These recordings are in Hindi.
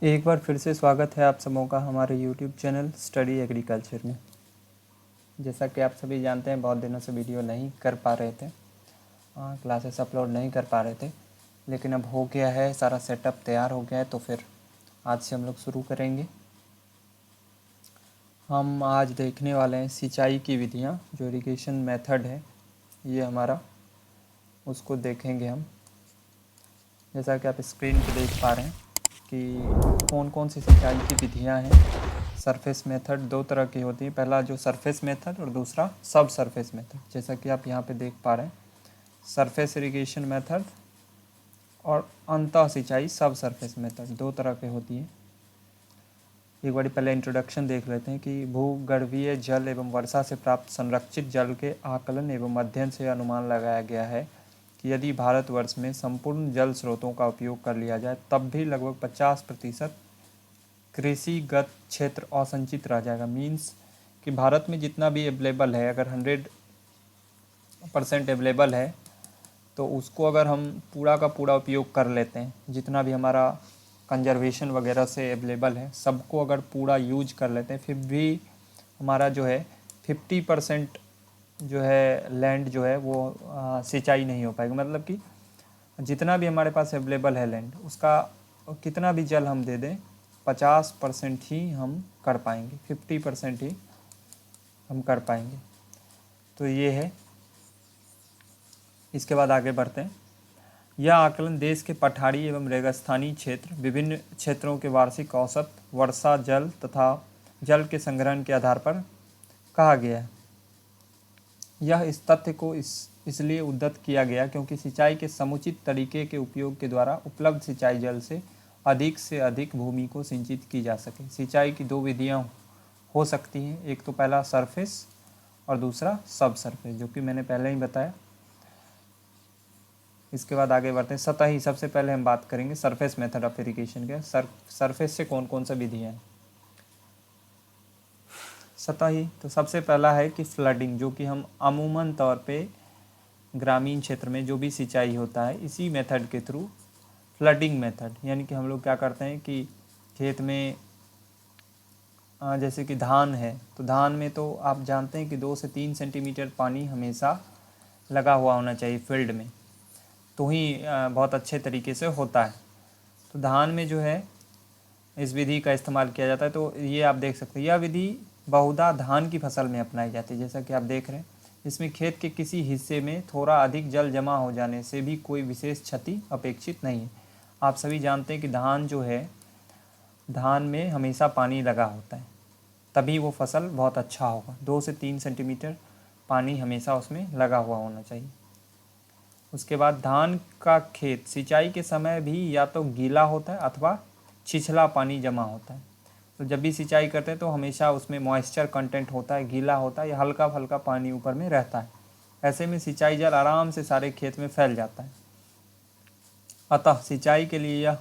एक बार फिर से स्वागत है आप सबों का हमारे YouTube चैनल स्टडी एग्रीकल्चर में। जैसा कि आप सभी जानते हैं, बहुत दिनों से वीडियो नहीं कर पा रहे थे, क्लासेस अपलोड नहीं कर पा रहे थे, लेकिन अब हो गया है, सारा सेटअप तैयार हो गया है, तो फिर आज से हम लोग शुरू करेंगे। हम आज देखने वाले हैं सिंचाई की विधियाँ, जो इरिगेशन मेथड है ये हमारा, उसको देखेंगे हम। जैसा कि आप स्क्रीन पे देख पा रहे हैं कि कौन कौन सी सिंचाई की विधियां हैं। सरफेस मेथड दो तरह की होती है, पहला जो सरफेस मेथड और दूसरा सब सरफेस मेथड। जैसा कि आप यहाँ पे देख पा रहे हैं, सरफेस इरिगेशन मेथड और अंतः सिंचाई सब सरफेस मेथड, दो तरह की होती है। एक बार पहले इंट्रोडक्शन देख लेते हैं कि भूगर्भीय जल एवं वर्षा से प्राप्त संरक्षित जल के आकलन एवं अध्ययन से अनुमान लगाया गया है कि यदि भारतवर्ष में संपूर्ण जल स्रोतों का उपयोग कर लिया जाए तब भी लगभग 50% कृषिगत क्षेत्र असंचित रह जाएगा। मीन्स कि भारत में जितना भी अवेलेबल है, अगर 100% अवेलेबल है तो उसको अगर हम पूरा का पूरा उपयोग कर लेते हैं, जितना भी हमारा कंजर्वेशन वगैरह से अवेलेबल है सबको अगर पूरा यूज कर लेते हैं, फिर भी हमारा जो है 50% जो है लैंड जो है वो सिंचाई नहीं हो पाएगी। मतलब कि जितना भी हमारे पास अवेलेबल है लैंड, उसका कितना भी जल हम दे दें 50% ही हम कर पाएंगे, 50% ही हम कर पाएंगे। तो ये है। इसके बाद आगे बढ़ते हैं। यह आकलन देश के पठारी एवं रेगिस्तानी क्षेत्र, विभिन्न क्षेत्रों के वार्षिक औसत वर्षा जल तथा जल के संग्रहण के आधार पर कहा गया है। यह इस तथ्य को इसलिए उद्धृत किया गया क्योंकि सिंचाई के समुचित तरीके के उपयोग के द्वारा उपलब्ध सिंचाई जल से अधिक भूमि को सिंचित की जा सके। सिंचाई की दो विधियां हो सकती हैं, एक तो पहला सरफेस और दूसरा सब सरफेस, जो कि मैंने पहले ही बताया। इसके बाद आगे बढ़ते हैं सतही। सबसे पहले हम बात करेंगे सरफेस मेथड ऑफ इरिगेशन के। सरफेस से कौन कौन सा विधियाँ हैं सतही। तो सबसे पहला है कि फ्लडिंग, जो कि हम अमूमन तौर पे ग्रामीण क्षेत्र में जो भी सिंचाई होता है इसी मेथड के थ्रू, फ्लडिंग मेथड, यानी कि हम लोग क्या करते हैं कि खेत में जैसे कि धान है तो धान में तो आप जानते हैं कि 2 से 3 सेंटीमीटर पानी हमेशा लगा हुआ होना चाहिए फील्ड में, तो ही बहुत अच्छे तरीके से होता है। तो धान में जो है इस विधि का इस्तेमाल किया जाता है। तो ये आप देख सकते हैं, यह विधि बहुधा धान की फसल में अपनाई जाती है। जैसा कि आप देख रहे हैं, इसमें खेत के किसी हिस्से में थोड़ा अधिक जल जमा हो जाने से भी कोई विशेष क्षति अपेक्षित नहीं है। आप सभी जानते हैं कि धान जो है, धान में हमेशा पानी लगा होता है, तभी वो फसल बहुत अच्छा होगा। 2 से 3 सेंटीमीटर पानी हमेशा उसमें लगा हुआ होना चाहिए। उसके बाद धान का खेत सिंचाई के समय भी या तो गीला होता है अथवा छिछला पानी जमा होता है। तो जब भी सिंचाई करते हैं तो हमेशा उसमें मॉइस्चर कंटेंट होता है, गीला होता है या हल्का हल्का पानी ऊपर में रहता है। ऐसे में सिंचाई जल आराम से सारे खेत में फैल जाता है। अतः सिंचाई के लिए यह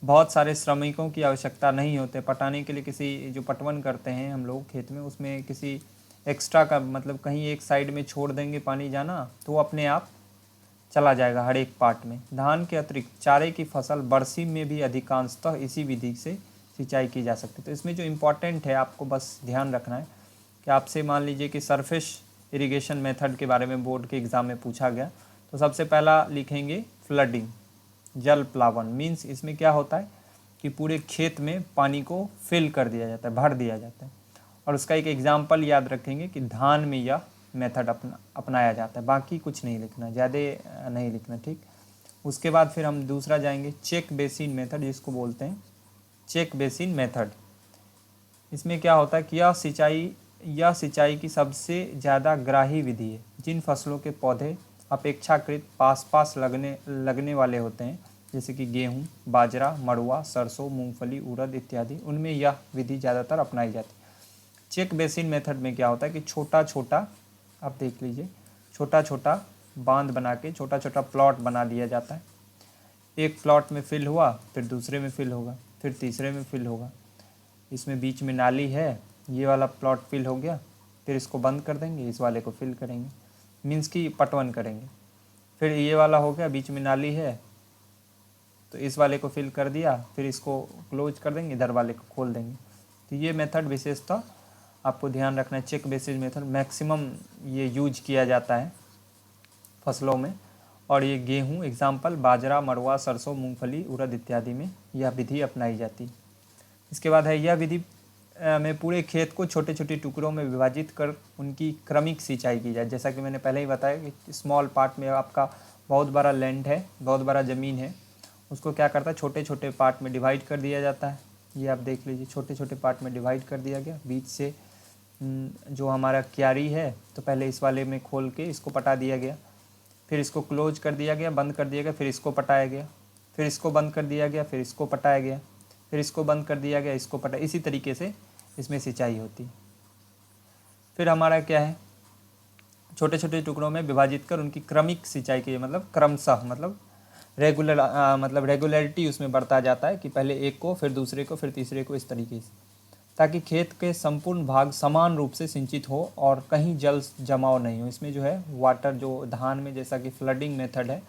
बहुत सारे श्रमिकों की आवश्यकता नहीं होते। पटाने के लिए किसी जो पटवन करते हैं हम लोग खेत में, उसमें किसी एक्स्ट्रा का मतलब कहीं एक साइड में छोड़ देंगे पानी जाना तो वो अपने आप चला जाएगा हर एक पार्ट में। धान के अतिरिक्त चारे की फसल बरसीम में भी अधिकांशतः इसी विधि से सिंचाई की जा सकती है। तो इसमें जो इम्पोर्टेंट है आपको बस ध्यान रखना है कि आपसे मान लीजिए कि सरफेस इरिगेशन मेथड के बारे में बोर्ड के एग्ज़ाम में पूछा गया, तो सबसे पहला लिखेंगे फ्लडिंग, जल प्लावन। मीन्स इसमें क्या होता है कि पूरे खेत में पानी को फिल कर दिया जाता है, भर दिया जाता है। और उसका एक एग्जाम्पल याद रखेंगे कि धान में यह मेथड अपनाया जाता है। बाकी कुछ नहीं लिखना, ज़्यादा नहीं लिखना, ठीक। उसके बाद फिर हम दूसरा जाएंगे चेक बेसिन मेथड, जिसको बोलते हैं चेक बेसिन मेथड। इसमें क्या होता है कि यह सिंचाई की सबसे ज़्यादा ग्राही विधि है। जिन फसलों के पौधे अपेक्षाकृत पास लगने वाले होते हैं, जैसे कि गेहूँ, बाजरा, मड़ुआ, सरसों, मूंगफली, उड़द इत्यादि, उनमें यह विधि ज़्यादातर अपनाई जाती है। चेक बेसिन मेथड में क्या होता है कि छोटा छोटा, आप देख लीजिए, छोटा छोटा बांध बना के छोटा छोटा प्लॉट बना दिया जाता है। एक प्लॉट में फिल हुआ, फिर दूसरे में फिल होगा, फिर तीसरे में फिल होगा। इसमें बीच में नाली है, ये वाला प्लॉट फिल हो गया, फिर इसको बंद कर देंगे, इस वाले को फिल करेंगे, मीन्स कि पटवन करेंगे। फिर ये वाला हो गया, बीच में नाली है, तो इस वाले को फिल कर दिया, फिर इसको क्लोज कर देंगे, इधर वाले को खोल देंगे। तो ये मेथड विशेषतः आपको ध्यान रखना है, चेक बेसिस मेथड मैक्सिमम ये यूज किया जाता है फसलों में। और ये गेहूँ एग्जाम्पल बाजरा, मड़ुआ, सरसों, मूंगफली, उड़द इत्यादि में यह विधि अपनाई जाती है। इसके बाद है यह विधि में पूरे खेत को छोटे छोटे टुकड़ों में विभाजित कर उनकी क्रमिक सिंचाई की जाए। जैसा कि मैंने पहले ही बताया कि स्मॉल पार्ट में आपका बहुत बड़ा लैंड है, बहुत बड़ा ज़मीन है, उसको क्या करता है छोटे छोटे पार्ट में डिवाइड कर दिया जाता है। ये आप देख लीजिए, छोटे छोटे पार्ट में डिवाइड कर दिया गया। बीच से जो हमारा क्यारी है तो पहले इस वाले में खोल के इसको पटा दिया गया, फिर इसको क्लोज कर दिया गया, बंद कर दिया गया, फिर इसको पटाया गया, फिर इसको बंद कर दिया गया, फिर इसको पटाया गया, फिर इसको बंद कर दिया गया, इसको पटाया। इसी तरीके से इसमें सिंचाई होती है। फिर हमारा क्या है, छोटे छोटे टुकड़ों में विभाजित कर उनकी क्रमिक सिंचाई की, मतलब क्रमशः, मतलब रेगुलरिटी उसमें बढ़ता जाता है कि पहले एक को, फिर दूसरे को, फिर तीसरे को, इस तरीके से, ताकि खेत के संपूर्ण भाग समान रूप से सिंचित हो और कहीं जल जमाव नहीं हो। इसमें जो है वाटर, जो धान में जैसा कि फ्लडिंग मेथड है,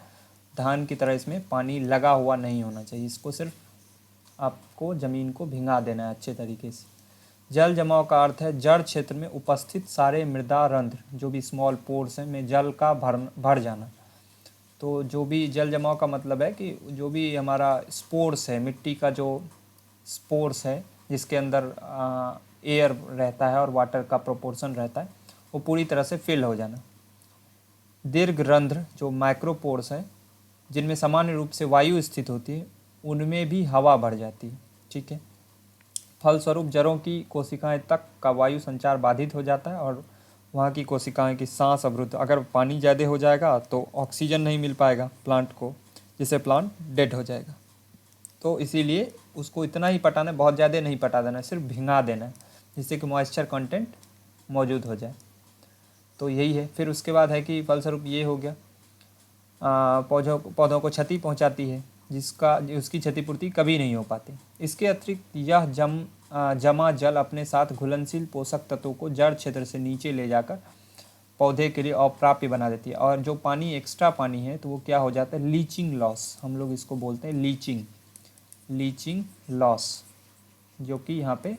धान की तरह इसमें पानी लगा हुआ नहीं होना चाहिए। इसको सिर्फ आपको ज़मीन को भिंगा देना है अच्छे तरीके से। जल जमाव का अर्थ है जड़ क्षेत्र में उपस्थित सारे मृदा रंध्र, जो भी स्मॉल पोर्स हैं, में जल का भर जाना। तो जो भी जल जमाव का मतलब है कि जो भी हमारा स्पोर्स है, मिट्टी का जो स्पोर्स है जिसके अंदर एयर रहता है और वाटर का प्रोपोर्शन रहता है, वो पूरी तरह से फिल हो जाना। दीर्घ रंध्र जो माइक्रोपोर्स है, जिनमें सामान्य रूप से वायु स्थित होती है, उनमें भी हवा भर जाती है। ठीक है, फलस्वरूप जड़ों की कोशिकाएं तक का वायु संचार बाधित हो जाता है और वहाँ की कोशिकाएं की सांस अवरुद्ध। अगर पानी ज़्यादा हो जाएगा तो ऑक्सीजन नहीं मिल पाएगा प्लांट को, जिससे प्लांट डेड हो जाएगा। तो इसीलिए उसको इतना ही पटाना है, बहुत ज़्यादा नहीं पटा देना है, सिर्फ भिंगा देना है, जिससे कि मॉइस्चर कंटेंट मौजूद हो जाए। तो यही है। फिर उसके बाद है कि फलस्वरूप ये हो गया, पौधों को क्षति पहुंचाती है, उसकी क्षतिपूर्ति कभी नहीं हो पाती। इसके अतिरिक्त यह जमा जल अपने साथ घुलनशील पोषक तत्वों को जड़ क्षेत्र से नीचे ले जाकर पौधे के लिए अप्राप्य बना देती है। और जो पानी एक्स्ट्रा पानी है तो वो क्या हो जाता है, लीचिंग लॉस, हम लोग इसको बोलते हैं लीचिंग लॉस, जो कि यहाँ पे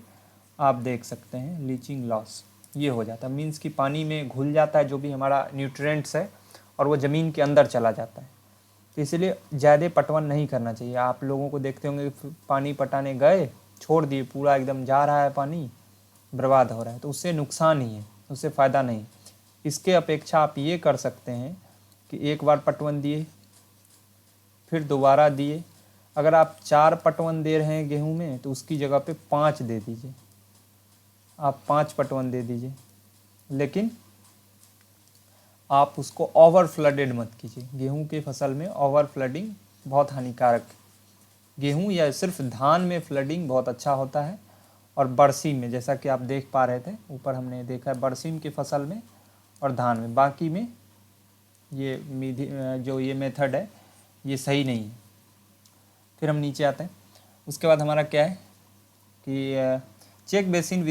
आप देख सकते हैं, लीचिंग लॉस ये हो जाता है। मीन्स कि पानी में घुल जाता है जो भी हमारा न्यूट्रिएंट्स है और वो ज़मीन के अंदर चला जाता है। तो इसलिए ज़्यादा पटवन नहीं करना चाहिए। आप लोगों को देखते होंगे पानी पटाने गए, छोड़ दिए, पूरा एकदम जा रहा है पानी, बर्बाद हो रहा है, तो उससे नुकसान ही है, उससे फ़ायदा नहीं। इसके अपेक्षा आप ये कर सकते हैं कि एक बार पटवन दिए, फिर दोबारा दिए। अगर आप 4 पटवन दे रहे हैं गेहूं में तो उसकी जगह पे 5 दे दीजिए, आप 5 पटवन दे दीजिए, लेकिन आप उसको ओवर फ्लडेड मत कीजिए। गेहूं के फसल में ओवर फ्लडिंग बहुत हानिकारक है। गेहूं या सिर्फ धान में फ्लडिंग बहुत अच्छा होता है, और बरसीम में, जैसा कि आप देख पा रहे थे ऊपर हमने देखा है, बरसीम की फसल में और धान में, बाकी में ये जो ये मेथड है ये सही नहीं है। फिर हम नीचे आते हैं। उसके बाद हमारा क्या है कि चेक बेसिन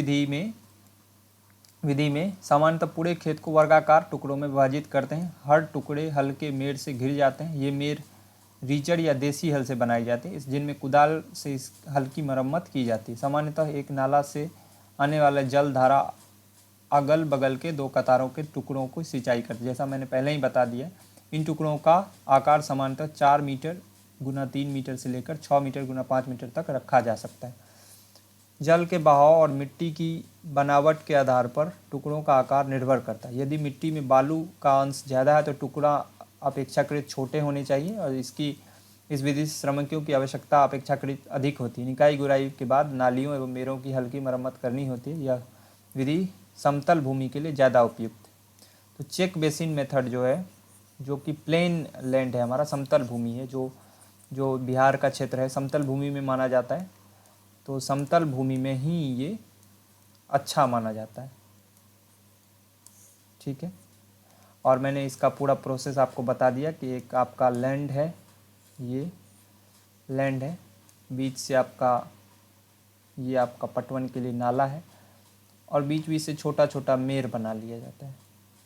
विधि में सामान्यतः पूरे खेत को वर्गाकार टुकड़ों में विभाजित करते हैं। हर टुकड़े हल्के मेड़ से घिर जाते हैं। ये मेड़ रीचड़ या देसी हल से बनाई जाती है, जिनमें कुदाल से इस हल की मरम्मत की जाती है। सामान्यतः एक नाला से आने वाला जल धारा अगल बगल के 2 कतारों के टुकड़ों को सिंचाई करती है। जैसा मैंने पहले ही बता दिया, इन टुकड़ों का आकार सामान्यतः 4 मीटर गुना 3 मीटर से लेकर 6 मीटर गुना 5 मीटर तक रखा जा सकता है। जल के बहाव और मिट्टी की बनावट के आधार पर टुकड़ों का आकार निर्भर करता है। यदि मिट्टी में बालू का अंश ज़्यादा है तो टुकड़ा अपेक्षाकृत छोटे होने चाहिए, और इस विधि से श्रमिकों की आवश्यकता अपेक्षाकृत अधिक होती है। निकाई गुड़ाई के बाद नालियों एवं मेरों की हल्की मरम्मत करनी होती है। यह विधि समतल भूमि के लिए ज़्यादा उपयुक्त है। तो चेक बेसिन मेथड जो है, जो कि प्लेन लैंड है, हमारा समतल भूमि है, जो बिहार का क्षेत्र है समतल भूमि में माना जाता है, तो समतल भूमि में ही ये अच्छा माना जाता है। ठीक है, और मैंने इसका पूरा प्रोसेस आपको बता दिया कि एक आपका लैंड है, ये लैंड है, बीच से ये आपका पटवन के लिए नाला है, और बीच बीच से छोटा छोटा मेर बना लिया जाता है।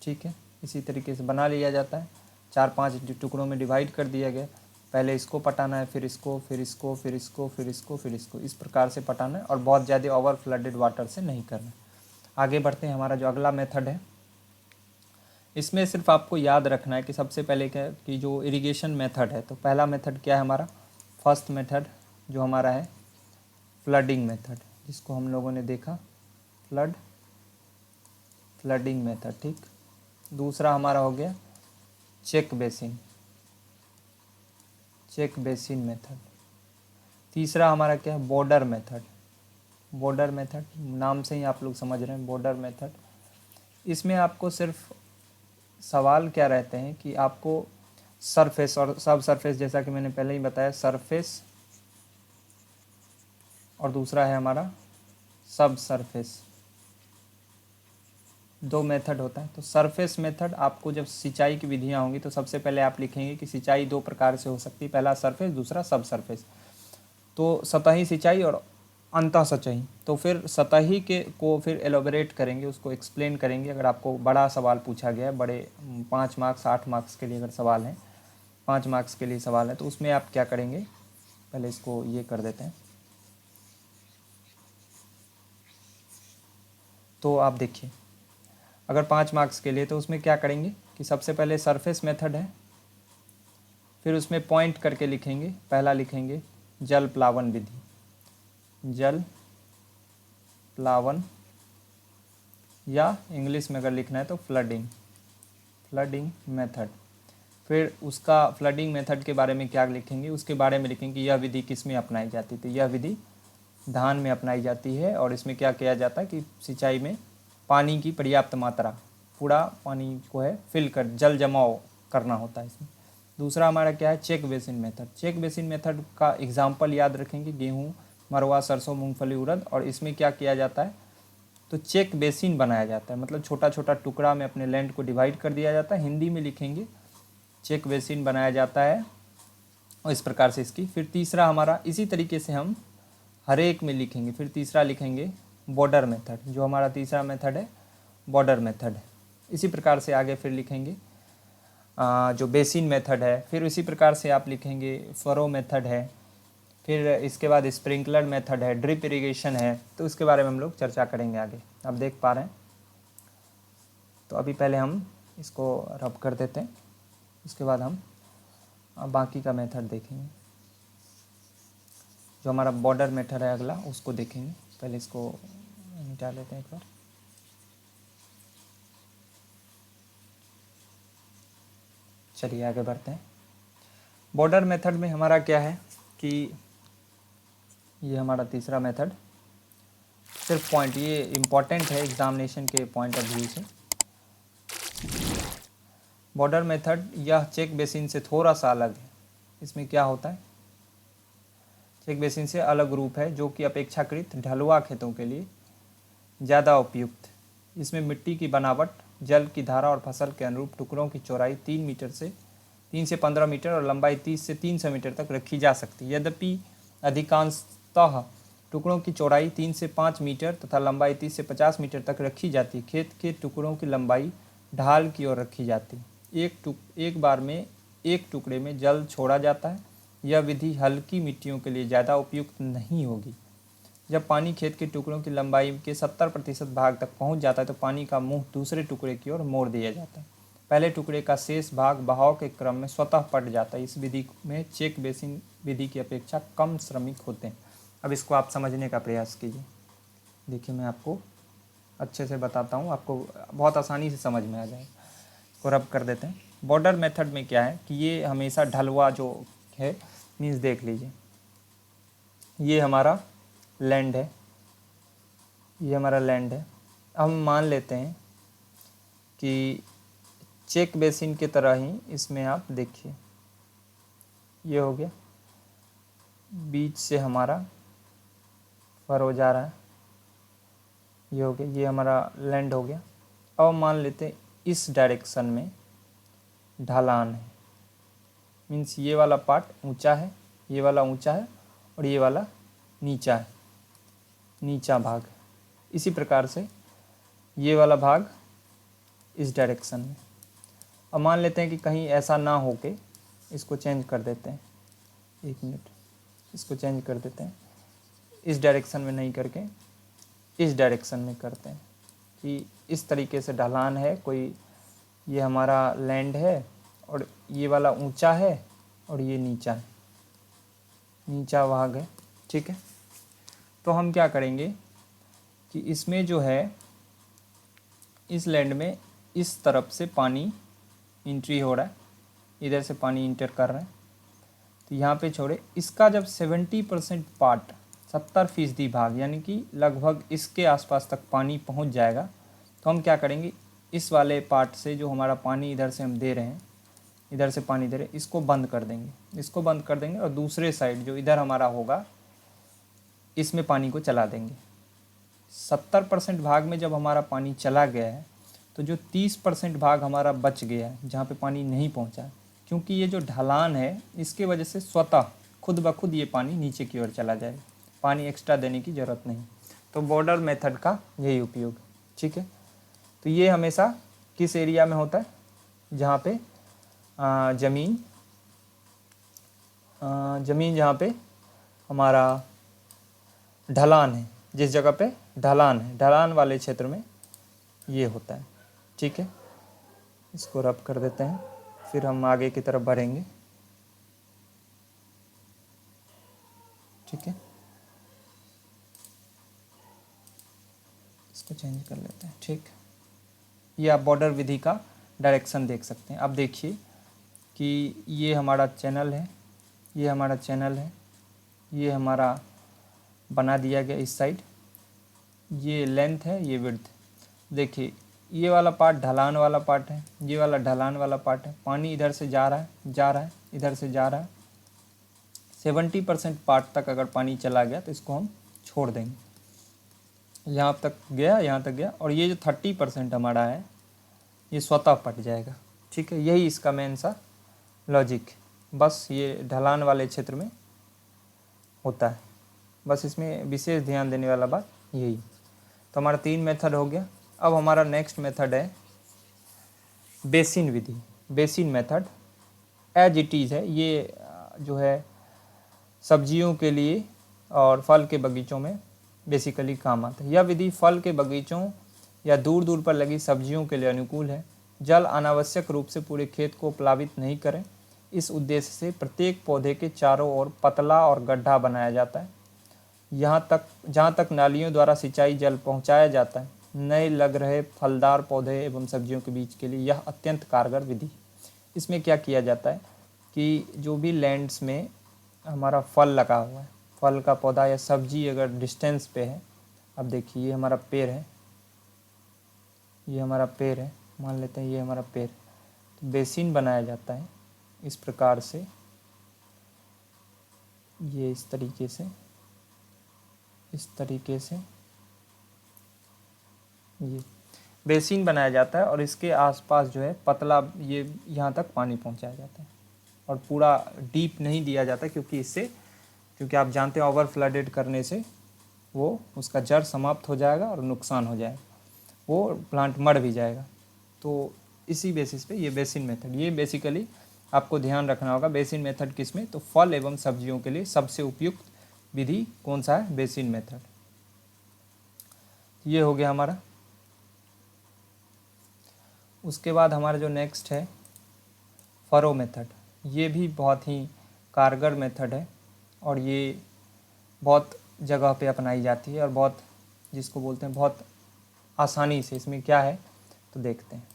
ठीक है, इसी तरीके से बना लिया जाता है, 4-5 टुकड़ों में डिवाइड कर दिया गया। पहले इसको पटाना है, फिर इसको, फिर इसको, फिर इसको, फिर इसको, फिर इसको, इस प्रकार से पटाना है और बहुत ज़्यादा ओवर फ्लडेड वाटर से नहीं करना है। आगे बढ़ते हैं। हमारा जो अगला मेथड है, इसमें सिर्फ आपको याद रखना है कि सबसे पहले क्या कि जो इरिगेशन मेथड है, तो पहला मेथड क्या है हमारा, फर्स्ट मेथड जो हमारा है फ्लडिंग मेथड, जिसको हम लोगों ने देखा फ्लडिंग मेथड, ठीक। दूसरा हमारा हो गया चेक बेसिन मेथड। तीसरा हमारा क्या है, बॉर्डर मेथड, नाम से ही आप लोग समझ रहे हैं बॉर्डर मेथड। इसमें आपको सिर्फ सवाल क्या रहते हैं कि आपको सरफेस और सब सरफेस, जैसा कि मैंने पहले ही बताया, सरफेस और दूसरा है हमारा सब सरफेस, दो मेथड होता है। तो सरफेस मेथड आपको जब सिंचाई की विधियां होंगी तो सबसे पहले आप लिखेंगे कि सिंचाई दो प्रकार से हो सकती है, पहला सरफेस, दूसरा सब सरफेस। तो सतही सिंचाई और अंतः सिंचाई। तो फिर सतही के को फिर एलोबरेट करेंगे, उसको एक्सप्लेन करेंगे। अगर आपको बड़ा सवाल पूछा गया है, बड़े 5 मार्क्स 8 मार्क्स के लिए अगर सवाल है, 5 मार्क्स के लिए सवाल है, तो उसमें आप क्या करेंगे, पहले इसको ये कर देते हैं। तो आप देखिए, अगर 5 मार्क्स के लिए तो उसमें क्या करेंगे कि सबसे पहले सरफेस मेथड है, फिर उसमें पॉइंट करके लिखेंगे। पहला लिखेंगे जल प्लावन विधि, जल प्लावन, या इंग्लिश में अगर लिखना है तो फ्लडिंग मेथड। फिर उसका फ्लडिंग मेथड के बारे में क्या लिखेंगे, उसके बारे में लिखेंगे यह विधि किस में अपनाई जाती थी। यह विधि धान में अपनाई जाती है और इसमें क्या किया जाता है कि सिंचाई में पानी की पर्याप्त मात्रा, पूरा पानी को है फिल कर, जल जमाव करना होता है इसमें। दूसरा हमारा क्या है, check basin method. Check basin method का एग्जाम्पल याद रखेंगे, गेहूँ, मरवा, सरसों, मूंगफली, उड़द। और इसमें क्या किया जाता है, तो चेक बेसिन बनाया जाता है, मतलब छोटा छोटा टुकड़ा में अपने लैंड को डिवाइड कर दिया जाता है। हिंदी में लिखेंगे चेक बेसिन बनाया जाता है, और इस प्रकार से इसकी। फिर तीसरा हमारा, इसी तरीके से हम हर एक में लिखेंगे। फिर तीसरा लिखेंगे बॉर्डर मेथड, जो हमारा तीसरा मेथड है बॉर्डर मेथड है। इसी प्रकार से आगे फिर लिखेंगे जो बेसिन मेथड है। फिर इसी प्रकार से आप लिखेंगे फरो मेथड है। फिर इसके बाद स्प्रिंकलर मेथड है, ड्रिप इरिगेशन है। तो इसके बारे में हम लोग चर्चा करेंगे आगे, आप देख पा रहे हैं। तो अभी पहले हम इसको रब कर देते हैं, उसके बाद हम बाकी का मेथड देखेंगे। जो हमारा बॉर्डर मेथड है अगला, उसको देखेंगे। पहले इसको मिटा लेते हैं एक बार। चलिए आगे बढ़ते हैं। बॉर्डर मेथड में हमारा क्या है कि ये हमारा तीसरा मेथड, सिर्फ पॉइंट, ये इम्पॉर्टेंट है एग्जामिनेशन के पॉइंट ऑफ व्यू से। बॉर्डर मेथड यह चेक बेसिन से थोड़ा सा अलग है। इसमें क्या होता है, चेक बेसिन से अलग रूप है जो कि अपेक्षाकृत ढलुआ खेतों के लिए ज़्यादा उपयुक्त। इसमें मिट्टी की बनावट, जल की धारा और फसल के अनुरूप टुकड़ों की चौड़ाई 3 से 15 मीटर और लंबाई 30 से 300 मीटर तक रखी जा सकती है। यद्यपि अधिकांशतः टुकड़ों की चौड़ाई 3 से 5 मीटर तथा लंबाई 30 से 50 मीटर तक रखी जाती है। खेत के टुकड़ों की लंबाई ढाल की ओर रखी जाती है। एक बार में एक टुकड़े में जल छोड़ा जाता है। यह विधि हल्की मिट्टियों के लिए ज़्यादा उपयुक्त नहीं होगी। जब पानी खेत के टुकड़ों की लंबाई के 70% भाग तक पहुंच जाता है तो पानी का मुंह दूसरे टुकड़े की ओर मोड़ दिया जाता है। पहले टुकड़े का शेष भाग बहाव के क्रम में स्वतः पट जाता है। इस विधि में चेक बेसिन विधि की अपेक्षा कम श्रमिक होते हैं। अब इसको आप समझने का प्रयास कीजिए। देखिए मैं आपको अच्छे से बताता हूँ, आपको बहुत आसानी से समझ में आ जाए। इसको रब कर देते हैं। बॉर्डर मेथड में क्या है कि ये हमेशा ढलुआ जो है, मीन्स देख लीजिए, ये हमारा लैंड है, ये हमारा लैंड है। हम मान लेते हैं कि चेक बेसिन की तरह ही इसमें आप देखिए, ये हो गया, बीच से हमारा फरो जा रहा है, ये हो गया, ये हमारा लैंड हो गया। अब मान लेते हैं इस डायरेक्शन में ढलान है, मीन्स ये वाला पार्ट ऊंचा है, ये वाला ऊंचा है और ये वाला नीचा है, नीचा भाग। इसी प्रकार से ये वाला भाग इस डायरेक्शन में। अब मान लेते हैं कि कहीं ऐसा ना हो के इसको चेंज कर देते हैं, एक मिनट, इसको चेंज कर देते हैं, इस डायरेक्शन में नहीं करके इस डायरेक्शन में करते हैं कि इस तरीके से ढलान है कोई, ये हमारा लैंड है और ये वाला ऊंचा है और ये नीचा है, नीचा भाग है, ठीक है। तो हम क्या करेंगे कि इसमें जो है इस लैंड में इस तरफ से पानी एंट्री हो रहा है, इधर से पानी इंटर कर रहे हैं, तो यहाँ पे छोड़े इसका जब 70% पार्ट 70% भाग यानी कि लगभग इसके आसपास तक पानी पहुँच जाएगा, तो हम क्या करेंगे इस वाले पार्ट से जो हमारा पानी इधर से हम दे रहे हैं, इधर से पानी दे रहे हैं, इसको बंद कर देंगे, इसको बंद कर देंगे और दूसरे साइड जो इधर हमारा होगा इसमें पानी को चला देंगे। 70% भाग में जब हमारा पानी चला गया है तो जो 30% भाग हमारा बच गया है जहाँ पे पानी नहीं पहुँचा, क्योंकि ये जो ढलान है इसके वजह से स्वतः खुद ब खुद ये पानी नीचे की ओर चला जाएगा, पानी एक्स्ट्रा देने की ज़रूरत नहीं। तो बॉर्डर मेथड का यही उपयोग, ठीक है। तो ये हमेशा किस एरिया में होता है, जहाँ पे ज़मीन जहाँ पे हमारा ढलान है, जिस जगह पे ढलान है, ढलान वाले क्षेत्र में ये होता है, ठीक है। इसको रब कर देते हैं, फिर हम आगे की तरफ बढ़ेंगे, ठीक है। इसको चेंज कर लेते हैं, ठीक। ये आप बॉर्डर विधि का डायरेक्शन देख सकते हैं। अब देखिए कि ये हमारा चैनल है, ये हमारा चैनल है, ये हमारा बना दिया गया इस साइड, ये लेंथ है, ये विड्थ। देखिए ये वाला पार्ट ढलान वाला पार्ट है, ये वाला ढलान वाला पार्ट है, पानी इधर से जा रहा है, इधर से जा रहा है। 70% पार्ट तक अगर पानी चला गया तो इसको हम छोड़ देंगे, यहाँ तक गया, यहाँ तक गया, और ये जो 30% हमारा है ये स्वतः पट जाएगा, ठीक है। यही इसका मेन सा लॉजिक, बस ये ढलान वाले क्षेत्र में होता है, बस इसमें विशेष ध्यान देने वाला बात यही। तो हमारा 3 मेथड हो गया। अब हमारा नेक्स्ट मेथड है बेसिन विधि। Basin method as it is है, ये जो है सब्जियों के लिए और फल के बगीचों में बेसिकली काम आता है। यह विधि फल के बगीचों या दूर दूर पर लगी सब्जियों के लिए अनुकूल है। जल अनावश्यक रूप से पूरे खेत को प्लावित नहीं करें, इस उद्देश्य से प्रत्येक पौधे के चारों ओर पतला और गड्ढा बनाया जाता है। जहाँ तक नालियों द्वारा सिंचाई जल पहुँचाया जाता है, नए लग रहे फलदार पौधे एवं सब्जियों के बीच के लिए यह अत्यंत कारगर विधि। इसमें क्या किया जाता है कि जो भी लैंड्स में हमारा फल लगा हुआ है, फल का पौधा या सब्जी अगर डिस्टेंस पे है, अब देखिए ये हमारा पेड़ है, ये हमारा पेड़ है, मान लेते हैं ये हमारा पेड़, तो बेसिन बनाया जाता है इस प्रकार से, ये इस तरीके से ये बेसिन बनाया जाता है और इसके आसपास जो है पतला ये यहाँ तक पानी पहुँचाया जाता है और पूरा डीप नहीं दिया जाता, क्योंकि आप जानते हैं ओवर फ्लडेड करने से वो उसका जड़ समाप्त हो जाएगा और नुकसान हो जाएगा, वो प्लांट मर भी जाएगा। तो इसी बेसिस पे ये बेसिन मेथड, ये बेसिकली आपको ध्यान रखना होगा। बेसिन मेथड किस में, तो फल एवं सब्जियों के लिए सबसे उपयुक्त विधि कौन सा है, बेसिन मेथड। ये हो गया हमारा। उसके बाद हमारा जो नेक्स्ट है फरो मेथड, ये भी बहुत ही कारगर मेथड है और ये बहुत जगह पे अपनाई जाती है और बहुत, जिसको बोलते हैं बहुत आसानी से। इसमें क्या है तो देखते हैं,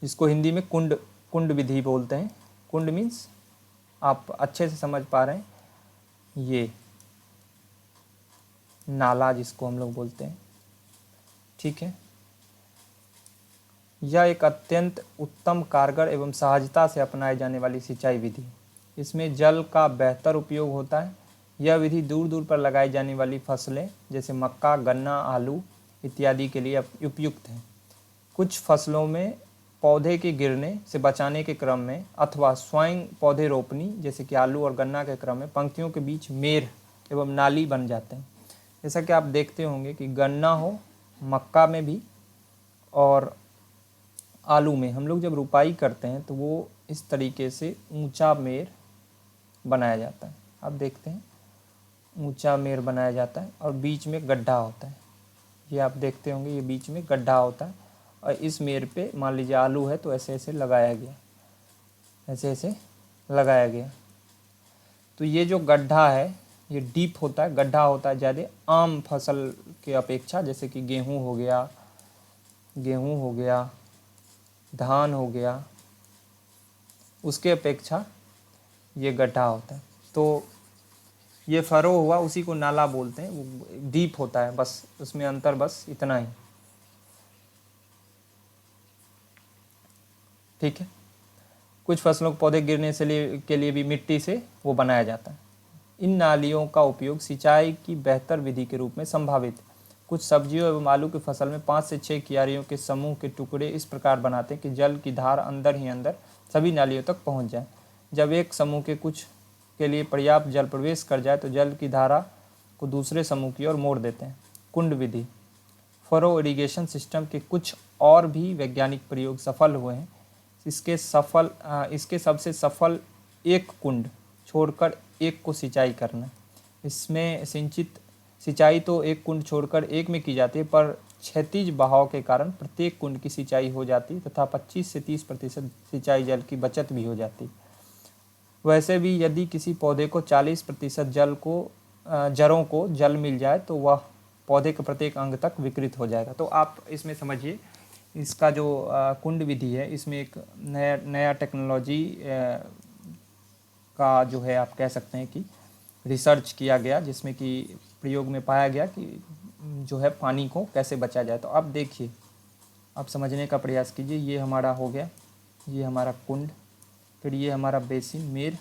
इसको हिंदी में कुंड विधि बोलते हैं। कुंड मीन्स आप अच्छे से समझ पा रहे हैं, ये नाला जिसको हम लोग बोलते हैं, ठीक है। यह एक अत्यंत उत्तम, कारगर एवं सहजता से अपनाई जाने वाली सिंचाई विधि। इसमें जल का बेहतर उपयोग होता है। यह विधि दूर दूर पर लगाई जाने वाली फसलें जैसे मक्का, गन्ना, आलू इत्यादि के लिए उपयुक्त है। कुछ फसलों में पौधे के गिरने से बचाने के क्रम में अथवा स्वयं पौधे रोपनी जैसे कि आलू और गन्ना के क्रम में पंक्तियों के बीच मेर एवं नाली बन जाते हैं। जैसा कि आप देखते होंगे कि गन्ना हो, मक्का में भी और आलू में हम लोग जब रुपाई करते हैं तो वो इस तरीके से ऊंचा मेर बनाया जाता है। आप देखते हैं ऊंचा मेड़ बनाया जाता है और बीच में गड्ढा होता है। ये आप देखते होंगे, ये बीच में गड्ढा होता है और इस मेड़ पे मान लीजिए आलू है तो ऐसे ऐसे लगाया गया, ऐसे ऐसे लगाया गया। तो ये जो गड्ढा है ये डीप होता है, गड्ढा होता है ज़्यादा आम फसल के अपेक्षा, जैसे कि गेहूँ हो गया, धान हो गया, उसके अपेक्षा ये गड्ढा होता है। तो ये फरो हुआ, उसी को नाला बोलते हैं, वो डीप होता है, बस उसमें अंतर बस इतना ही। ठीक है। कुछ फसलों के पौधे गिरने के लिए भी मिट्टी से वो बनाया जाता है। इन नालियों का उपयोग सिंचाई की बेहतर विधि के रूप में संभावित। कुछ सब्जियों एवं आलू की फसल में 5 से 6 क्यारियों के समूह के टुकड़े इस प्रकार बनाते हैं कि जल की धार अंदर ही अंदर सभी नालियों तक पहुंच जाए। जब एक समूह के कुछ के लिए पर्याप्त जल प्रवेश कर जाए तो जल की धारा को दूसरे समूह की ओर मोड़ देते हैं। कुंड विधि। फरो इरिगेशन सिस्टम के कुछ और भी वैज्ञानिक प्रयोग सफल हुए हैं। इसके सबसे सफल एक कुंड छोड़कर एक को सिंचाई करना। इसमें सिंचाई तो एक कुंड छोड़कर एक में की जाती है, पर क्षैतिज बहाव के कारण प्रत्येक कुंड की सिंचाई हो जाती तथा 25 से 30% सिंचाई जल की बचत भी हो जाती। वैसे भी यदि किसी पौधे को 40% जड़ों को जल मिल जाए तो वह पौधे के प्रत्येक अंग तक विकृत हो जाएगा। तो आप इसमें समझिए, इसका जो कुंड विधि है, इसमें एक नया टेक्नोलॉजी का जो है आप कह सकते हैं कि रिसर्च किया गया, जिसमें कि प्रयोग में पाया गया कि जो है पानी को कैसे बचा जाए। तो आप देखिए, आप समझने का प्रयास कीजिए। ये हमारा हो गया, ये हमारा कुंड, फिर ये हमारा बेसिन मेर,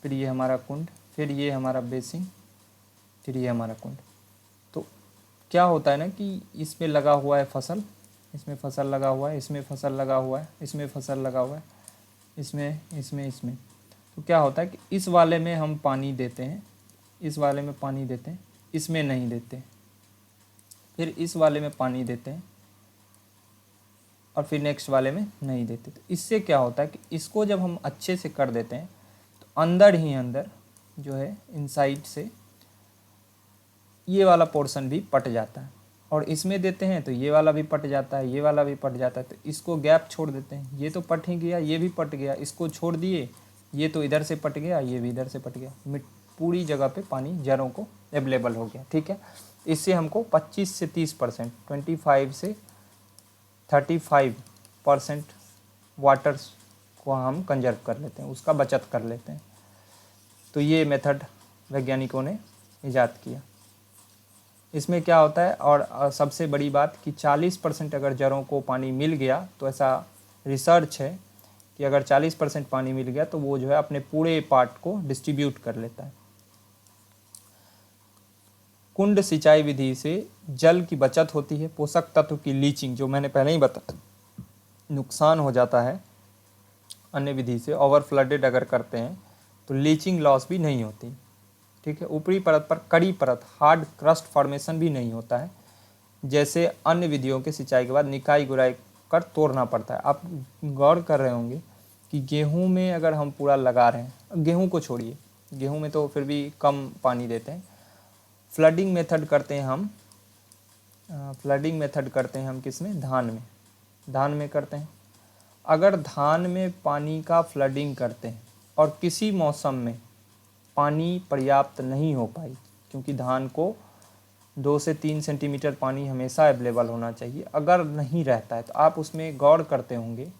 फिर ये हमारा कुंड, फिर ये हमारा बेसिन, फिर ये हमारा कुंड। तो क्या होता है ना कि इसमें लगा हुआ है फसल, इसमें फसल लगा हुआ है, इसमें फसल लगा हुआ है, इसमें फसल लगा हुआ है, इसमें। तो क्या होता है कि इस वाले में हम पानी देते हैं, इस वाले में पानी देते हैं, इसमें नहीं देते, फिर इस वाले में पानी देते हैं और फिर नेक्स्ट वाले में नहीं देते। तो इससे क्या होता है कि इसको जब हम अच्छे से कर देते हैं तो अंदर ही अंदर जो है इनसाइड से ये वाला पोर्शन भी पट जाता है, और इसमें देते हैं तो ये वाला भी पट जाता है, ये वाला भी पट जाता है। तो इसको गैप छोड़ देते हैं, ये तो पट ही गया, ये भी पट गया, इसको छोड़ दिए, ये तो इधर से पट गया, ये भी इधर से पट गया, पूरी जगह पे पानी जड़ों को अवेलेबल हो गया। ठीक है। इससे हमको 25 से 30%, 25 से 35% वाटर को हम कंजर्व कर लेते हैं, उसका बचत कर लेते हैं। तो ये मेथड वैज्ञानिकों ने ईजाद किया। इसमें क्या होता है, और सबसे बड़ी बात कि 40% अगर जड़ों को पानी मिल गया, तो ऐसा रिसर्च है कि अगर 40% पानी मिल गया तो वो जो है अपने पूरे पार्ट को डिस्ट्रीब्यूट कर लेता है। कुंड सिंचाई विधि से जल की बचत होती है। पोषक तत्व की लीचिंग, जो मैंने पहले ही बताया, नुकसान हो जाता है अन्य विधि से। ओवर फ्लडेड अगर करते हैं तो लीचिंग लॉस भी नहीं होती। ठीक है। ऊपरी परत पर कड़ी परत, हार्ड क्रस्ट फॉर्मेशन भी नहीं होता है, जैसे अन्य विधियों के सिंचाई के बाद निकाई गुराई कर तोड़ना पड़ता है। आप गौर कर रहे होंगे कि गेहूं में अगर हम पूरा लगा रहे हैं, गेहूं को छोड़िए, गेहूं में तो फिर भी कम पानी देते हैं। फ्लडिंग मेथड करते हैं हम किसमें, धान में करते हैं। अगर धान में पानी का फ्लडिंग करते हैं और किसी मौसम में पानी पर्याप्त नहीं हो पाई, क्योंकि धान को 2 से 3 सेंटीमीटर पानी हमेशा अवेलेबल होना चाहिए, अगर नहीं रहता है तो आप उसमें गौर करते होंगे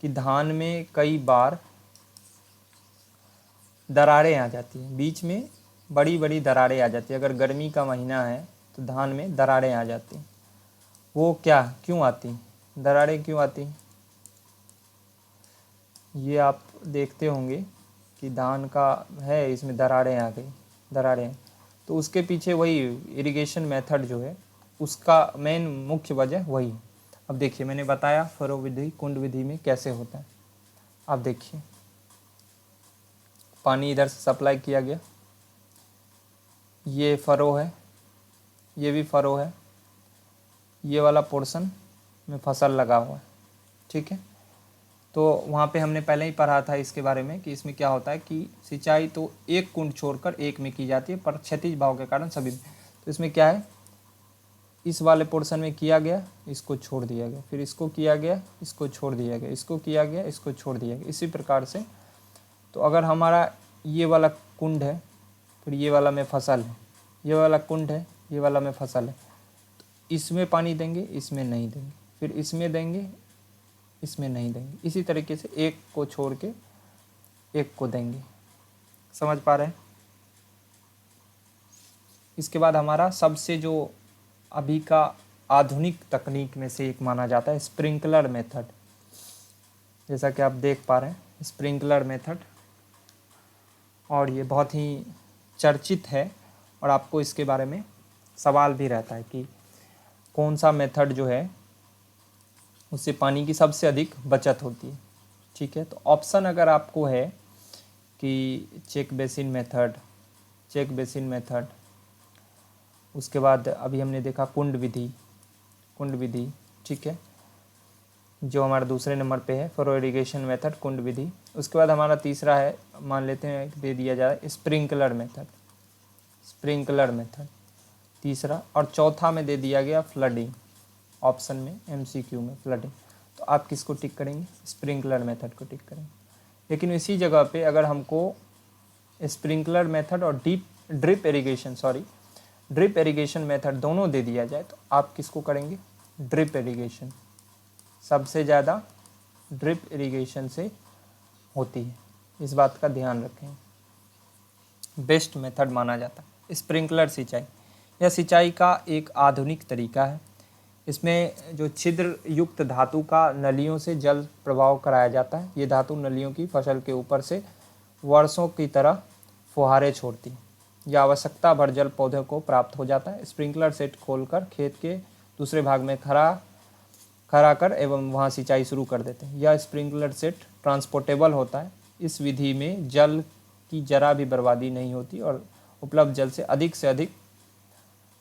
कि धान में कई बार दरारें आ जाती हैं, बीच में बड़ी बड़ी दरारें आ जाती हैं। अगर गर्मी का महीना है तो धान में दरारें आ जाती हैं। वो क्यों आती, दरारें क्यों आती? ये आप देखते होंगे कि धान का है, इसमें दरारें आ गई, दरारें, तो उसके पीछे वही इरिगेशन मेथड जो है उसका मेन मुख्य वजह वही। अब देखिए, मैंने बताया फरो विधि, कुंड विधि में कैसे होता है। आप देखिए, पानी इधर से सप्लाई किया गया, ये फरो है, ये भी फरो है, ये वाला पोर्शन में फसल लगा हुआ है। ठीक है। तो वहाँ पे हमने पहले ही पढ़ा था इसके बारे में कि इसमें क्या होता है कि सिंचाई तो एक कुंड छोड़कर एक में की जाती है, पर क्षैतिज भाव के कारण सभी में। तो इसमें क्या है, इस वाले पोर्शन में किया गया, इसको छोड़ दिया गया, फिर इसको किया गया, इसको छोड़ दिया गया, इसको किया गया, इसको छोड़ दिया गया, इसी प्रकार से। तो अगर हमारा ये वाला कुंड है, फिर ये वाला में फसल है, ये वाला कुंड है, ये वाला में फसल है, तो इसमें पानी देंगे, इसमें नहीं देंगे, फिर इसमें देंगे, इसमें नहीं देंगे, इसी तरीके से एक को छोड़ के एक को देंगे। समझ पा रहे हैं? इसके बाद हमारा सबसे जो अभी का आधुनिक तकनीक में से एक माना जाता है स्प्रिंकलर मेथड। जैसा कि आप देख पा रहे हैं स्प्रिंकलर मेथड, और ये बहुत ही चर्चित है और आपको इसके बारे में सवाल भी रहता है कि कौन सा मेथड जो है उससे पानी की सबसे अधिक बचत होती है। ठीक है, तो ऑप्शन अगर आपको है कि check basin method, check basin method, उसके बाद अभी हमने देखा कुंड विधि, कुंड विधि, ठीक है, जो हमारा दूसरे नंबर पे है फरो इरिगेशन मेथड, कुंड विधि। उसके बाद हमारा तीसरा है, मान लेते हैं दे दिया जाए स्प्रिंकलर मेथड, स्प्रिंकलर मेथड तीसरा, और चौथा में दे दिया गया फ्लडिंग, ऑप्शन में एमसीक्यू में फ्लडिंग। तो आप किसको टिक करेंगे? स्प्रिंकलर मेथड को टिक करेंगे। लेकिन इसी जगह पे अगर हमको स्प्रिंकलर मेथड और ड्रिप इरिगेशन मेथड दोनों दे दिया जाए तो आप किसको करेंगे? Drip irrigation. सबसे ज़्यादा ड्रिप इरिगेशन से होती है, इस बात का ध्यान रखें। बेस्ट मेथड माना जाता है स्प्रिंकलर सिंचाई। यह सिंचाई का एक आधुनिक तरीका है। इसमें जो छिद्र युक्त धातु का नलियों से जल प्रवाह कराया जाता है। ये धातु नलियों की फसल के ऊपर से वर्षों की तरह फुहारे छोड़ती है। यह आवश्यकता भर जल पौधे को प्राप्त हो जाता है। स्प्रिंकलर सेट खोलकर खेत के दूसरे भाग में खड़ा कर एवं वहां सिंचाई शुरू कर देते हैं। यह स्प्रिंकलर सेट ट्रांसपोर्टेबल होता है। इस विधि में जल की जरा भी बर्बादी नहीं होती और उपलब्ध जल से अधिक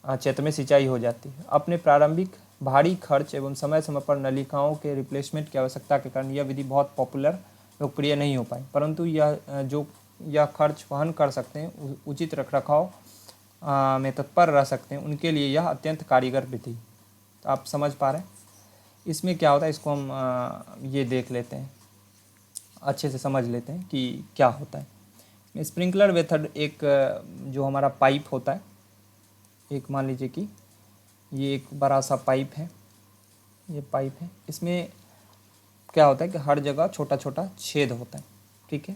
क्षेत्र में सिंचाई हो जाती है। अपने प्रारंभिक भारी खर्च एवं समय समय पर नलिकाओं के रिप्लेसमेंट की आवश्यकता के कारण यह विधि बहुत पॉपुलर लोकप्रिय नहीं हो पाई, परंतु यह खर्च वहन कर सकते हैं, उचित रखरखाव में तत्पर रह सकते हैं, उनके लिए यह अत्यंत कारीगर विधि। तो आप समझ पा रहे हैं इसमें क्या होता है, इसको हम ये देख लेते हैं, अच्छे से समझ लेते हैं कि क्या होता है। स्प्रिंकलर मेथड एक जो हमारा पाइप होता है, एक मान लीजिए कि ये एक बड़ा सा पाइप है, ये पाइप है, इसमें क्या होता है कि हर जगह छोटा छोटा छेद होता है। ठीक है,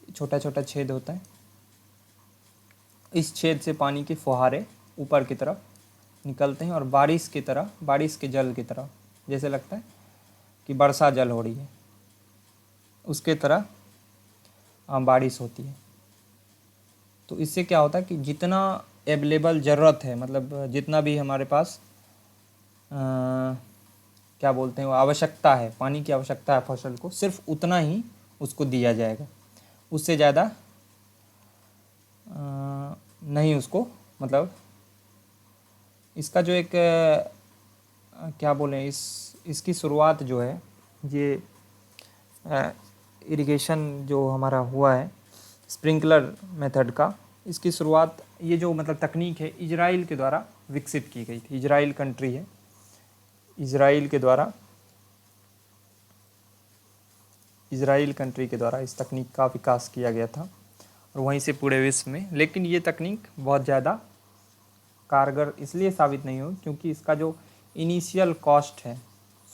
छोटा छोटा छेद होता है। इस छेद से पानी के फुहारे ऊपर की तरफ निकलते हैं और बारिश की तरह, बारिश के जल की तरह, जैसे लगता है कि वर्षा जल हो रही है, उसके तरह बारिश होती है। तो इससे क्या होता है कि जितना अवेलेबल ज़रूरत है, मतलब जितना भी हमारे पास क्या बोलते हैं वो आवश्यकता है, पानी की आवश्यकता है फसल को, सिर्फ उतना ही उसको दिया जाएगा, उससे ज़्यादा नहीं उसको, मतलब इसका जो एक क्या बोलें, इसकी शुरुआत जो है, ये इरिगेशन जो हमारा हुआ है स्प्रिंकलर मेथड का, इसकी शुरुआत, ये जो मतलब तकनीक है, इजराइल के द्वारा विकसित की गई थी। इजराइल कंट्री है, इजराइल कंट्री के द्वारा इस तकनीक का विकास किया गया था और वहीं से पूरे विश्व में। लेकिन ये तकनीक बहुत ज़्यादा कारगर इसलिए साबित नहीं हो क्योंकि इसका जो इनिशियल कॉस्ट है,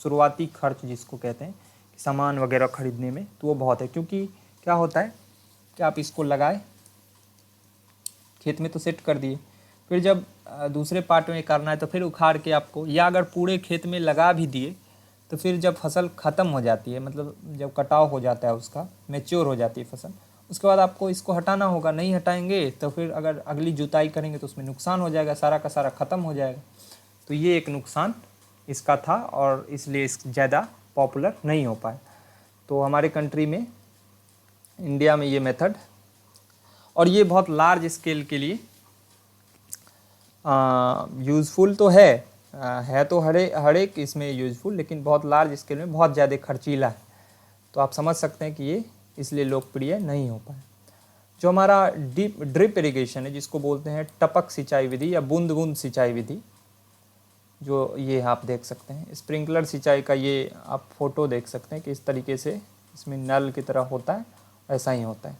शुरुआती खर्च जिसको कहते हैं, सामान वगैरह खरीदने में, तो वो बहुत है। क्योंकि क्या होता है कि आप इसको लगाए खेत में तो सेट कर दिए, फिर जब दूसरे पार्ट में करना है तो फिर उखाड़ के आपको, या अगर पूरे खेत में लगा भी दिए तो फिर जब फसल ख़त्म हो जाती है, मतलब जब कटाव हो जाता है, उसका मैच्योर हो जाती है फसल, उसके बाद आपको इसको हटाना होगा। नहीं हटाएंगे तो फिर अगर अगली जुताई करेंगे तो उसमें नुकसान हो जाएगा, सारा का सारा ख़त्म हो जाएगा। तो ये एक नुकसान इसका था और इसलिए इस ज़्यादा पॉपुलर नहीं हो पाया। तो हमारे कंट्री में, इंडिया में ये मेथड, और ये बहुत लार्ज स्केल के लिए यूज़फुल तो है, है तो हर एक इसमें यूजफुल, लेकिन बहुत लार्ज स्केल में बहुत ज़्यादा खर्चीला है। तो आप समझ सकते हैं कि ये इसलिए लोकप्रिय नहीं हो पाए। जो हमारा ड्रिप इरिगेशन है, जिसको बोलते हैं टपक सिंचाई विधि या बूंद बूंद सिंचाई विधि, जो ये आप देख सकते हैं स्प्रिंकलर सिंचाई का, ये आप फोटो देख सकते हैं कि इस तरीके से इसमें नल की तरह होता है, ऐसा ही होता है।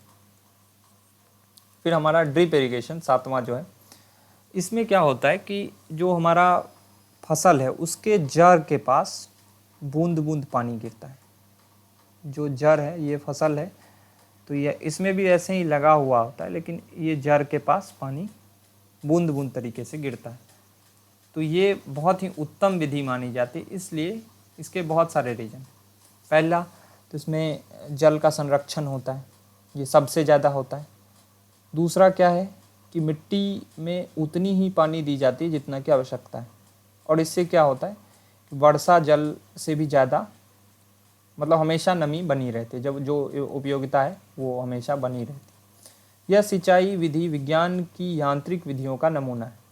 फिर हमारा ड्रिप इरिगेशन 7वां जो है, इसमें क्या होता है कि जो हमारा फसल है उसके जड़ के पास बूंद बूंद पानी गिरता है। जो जड़ है, ये फसल है तो ये इसमें भी ऐसे ही लगा हुआ होता है, लेकिन ये जड़ के पास पानी बूंद बूंद तरीके से गिरता है। तो ये बहुत ही उत्तम विधि मानी जाती है, इसलिए इसके बहुत सारे रीजन। पहला तो इसमें जल का संरक्षण होता है, ये सबसे ज़्यादा होता है। दूसरा क्या है कि मिट्टी में उतनी ही पानी दी जाती है जितना की आवश्यकता है, और इससे क्या होता है कि वर्षा जल से भी ज़्यादा, मतलब हमेशा नमी बनी रहती है, जब जो उपयोगिता है वो हमेशा बनी रहती है। यह सिंचाई विधि विज्ञान की यांत्रिक विधियों का नमूना है।